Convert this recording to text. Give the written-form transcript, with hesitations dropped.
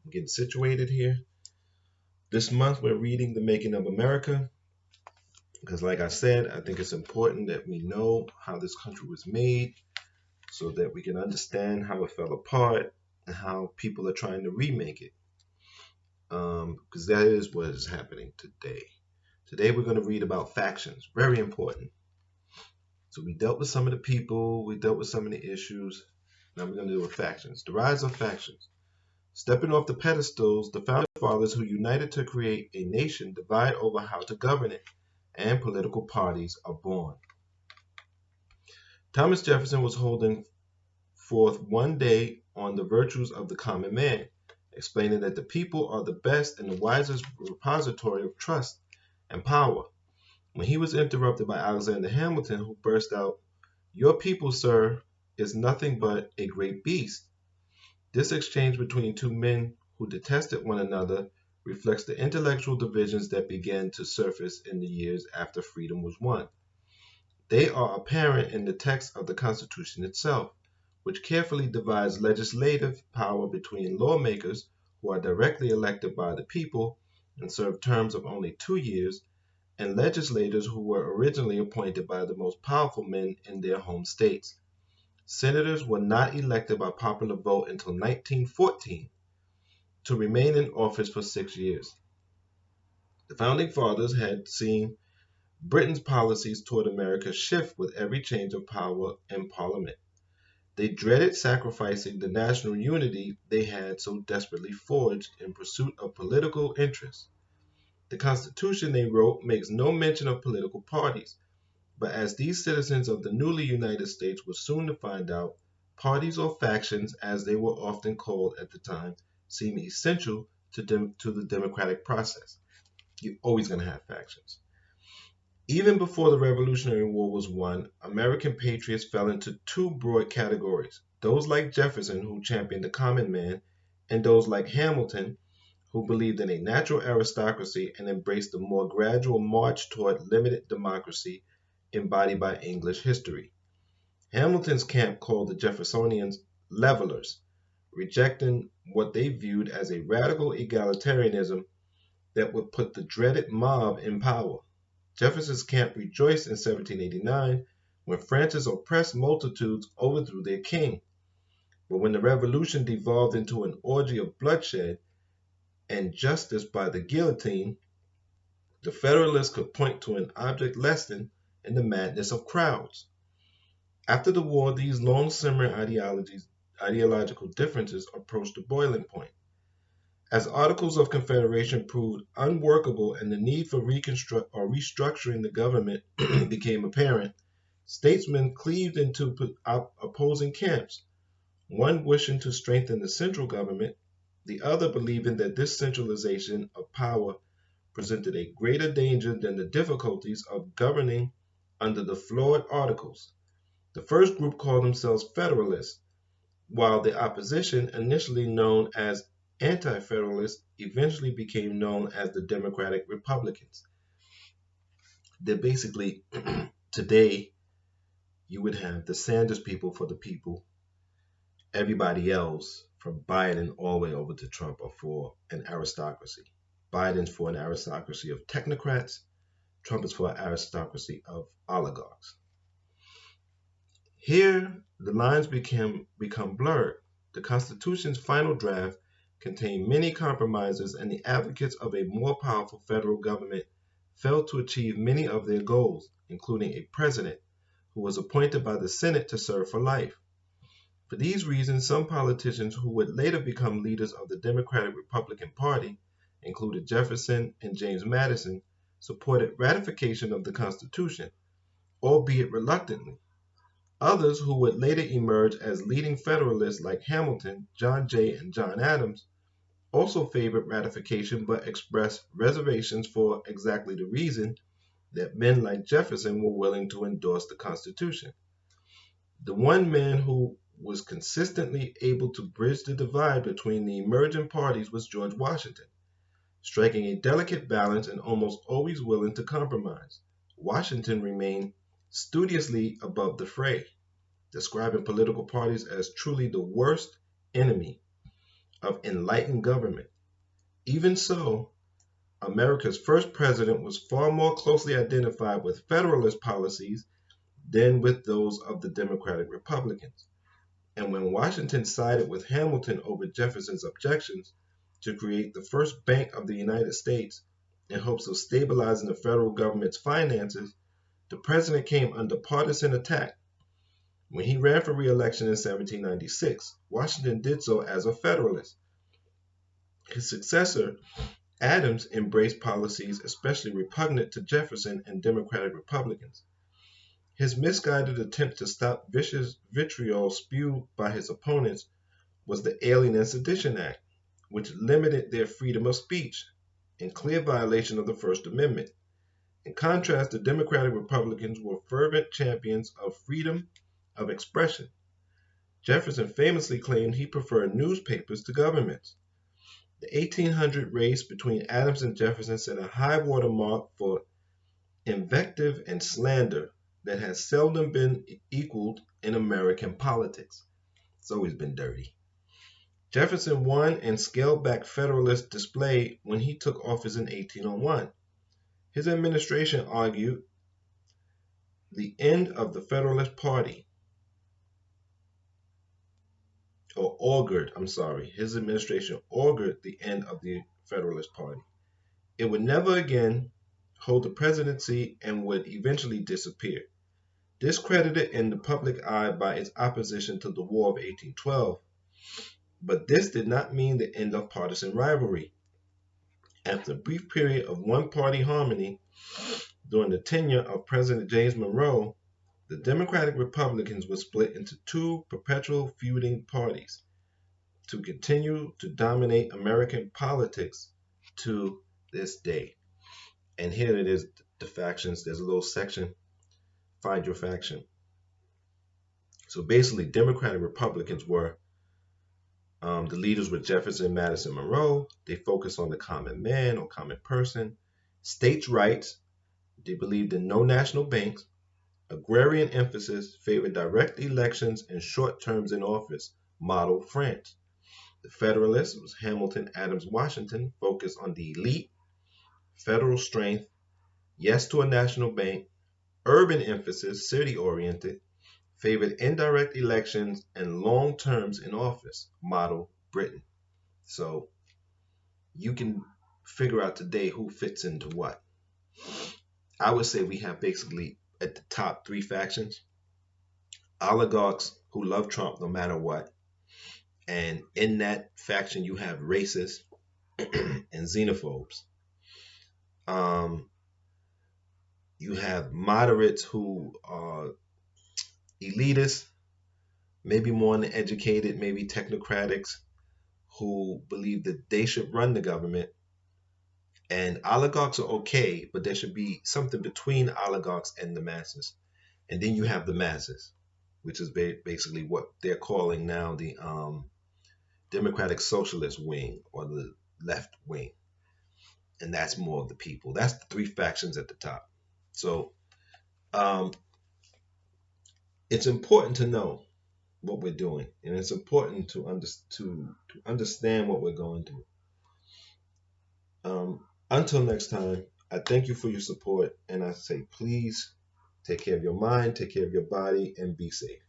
I'm getting situated here. This month we're reading The Making of America because, like I said, I think it's important that we know how this country was made so that we can understand how it fell apart and how people are trying to remake it. Because that is what is happening today. Today we're going to read about factions, very important. So we dealt with some of the people, we dealt with some of the issues. Now we're going to deal with factions. The rise of factions. Stepping off the pedestals, the founding fathers who united to create a nation divide over how to govern it, and political parties are born. Thomas Jefferson was holding forth one day on the virtues of the common man, explaining that the people are the best and the wisest repository of trust and power, when he was interrupted by Alexander Hamilton, who burst out, "Your people, sir, is nothing but a great beast." This exchange between two men who detested one another reflects the intellectual divisions that began to surface in the years after freedom was won. They are apparent in the text of the Constitution itself, which carefully divides legislative power between lawmakers who are directly elected by the people and serve terms of only 2 years, and legislators who were originally appointed by the most powerful men in their home states. Senators were not elected by popular vote until 1914 to remain in office for 6 years. The Founding Fathers had seen Britain's policies toward America shift with every change of power in Parliament. They dreaded sacrificing the national unity they had so desperately forged in pursuit of political interests. The Constitution, they wrote, makes no mention of political parties, but as these citizens of the newly United States were soon to find out, parties or factions, as they were often called at the time, seem essential to the democratic process. You're always going to have factions. Even before the Revolutionary War was won, American patriots fell into two broad categories: those like Jefferson, who championed the common man, and those like Hamilton, who believed in a natural aristocracy and embraced the more gradual march toward limited democracy embodied by English history. Hamilton's camp called the Jeffersonians levelers, rejecting what they viewed as a radical egalitarianism that would put the dreaded mob in power. Jefferson's camp rejoiced in 1789 when France's oppressed multitudes overthrew their king. But when the revolution devolved into an orgy of bloodshed and justice by the guillotine, the Federalists could point to an object lesson in the madness of crowds. After the war, these long-simmering ideological differences approached the boiling point. As Articles of Confederation proved unworkable and the need for restructuring the government became apparent, statesmen cleaved into opposing camps, one wishing to strengthen the central government, the other believing that this centralization of power presented a greater danger than the difficulties of governing under the flawed Articles. The first group called themselves Federalists, while the opposition, initially known as Anti-Federalists, eventually became known as the Democratic Republicans. They're basically, today, you would have the Sanders people for the people. Everybody else, from Biden all the way over to Trump, are for an aristocracy. Biden's for an aristocracy of technocrats. Trump is for an aristocracy of oligarchs. Here, the lines become blurred. The Constitution's final draft contained many compromises, and the advocates of a more powerful federal government failed to achieve many of their goals, including a president who was appointed by the Senate to serve for life. For these reasons, some politicians who would later become leaders of the Democratic Republican Party, including Jefferson and James Madison, supported ratification of the Constitution, albeit reluctantly. Others who would later emerge as leading Federalists like Hamilton, John Jay, and John Adams also favored ratification but expressed reservations for exactly the reason that men like Jefferson were willing to endorse the Constitution. The one man who was consistently able to bridge the divide between the emerging parties was George Washington, striking a delicate balance and almost always willing to compromise. Washington remained studiously above the fray, describing political parties as truly the worst enemy. of enlightened government. Even so, America's first president was far more closely identified with Federalist policies than with those of the Democratic Republicans. And when Washington sided with Hamilton over Jefferson's objections to create the first bank of the United States in hopes of stabilizing the federal government's finances, the president came under partisan attack. When he ran for re-election in 1796, Washington did so as a Federalist. His successor, Adams, embraced policies especially repugnant to Jefferson and Democratic Republicans. His misguided attempt to stop vicious vitriol spewed by his opponents was the Alien and Sedition Act, which limited their freedom of speech, in clear violation of the First Amendment. In contrast, the Democratic Republicans were fervent champions of freedom of expression. Jefferson famously claimed he preferred newspapers to governments. The 1800 race between Adams and Jefferson set a high water mark for invective and slander that has seldom been equaled in American politics. It's always been dirty. Jefferson won and scaled back Federalist display when he took office in 1801. His administration argued the end of the Federalist Party, his administration augured the end of the Federalist Party. It would never again hold the presidency and would eventually disappear. Discredited in the public eye by its opposition to the War of 1812, but this did not mean the end of partisan rivalry. After a brief period of one-party harmony during the tenure of President James Monroe, the Democratic Republicans were split into two perpetual feuding parties to continue to dominate American politics to this day. And here it is, the factions. There's a little section, find your faction. So basically, Democratic Republicans were the leaders were Jefferson, Madison, Monroe. They focused on the common man or common person, states' rights. They believed in no national banks. Agrarian emphasis favored direct elections and short terms in office, model France. The Federalists was Hamilton, Adams, Washington, focused on the elite, federal strength, yes to a national bank, urban emphasis, city-oriented, favored indirect elections and long terms in office, model Britain. So you can figure out today who fits into what. I would say we have basically at the top three factions: oligarchs who love Trump no matter what. And in that faction, you have racists and xenophobes. You have moderates who are elitists, maybe more uneducated, maybe technocratics, who believe that they should run the government. And oligarchs are okay, but there should be something between oligarchs and the masses. And then you have the masses, which is basically what they're calling now the Democratic Socialist wing or the left wing. And that's more of the people. That's the three factions at the top. So it's important to know what we're doing, and it's important to understand what we're going through. Until next time, I thank you for your support, and I say please take care of your mind, take care of your body, and be safe.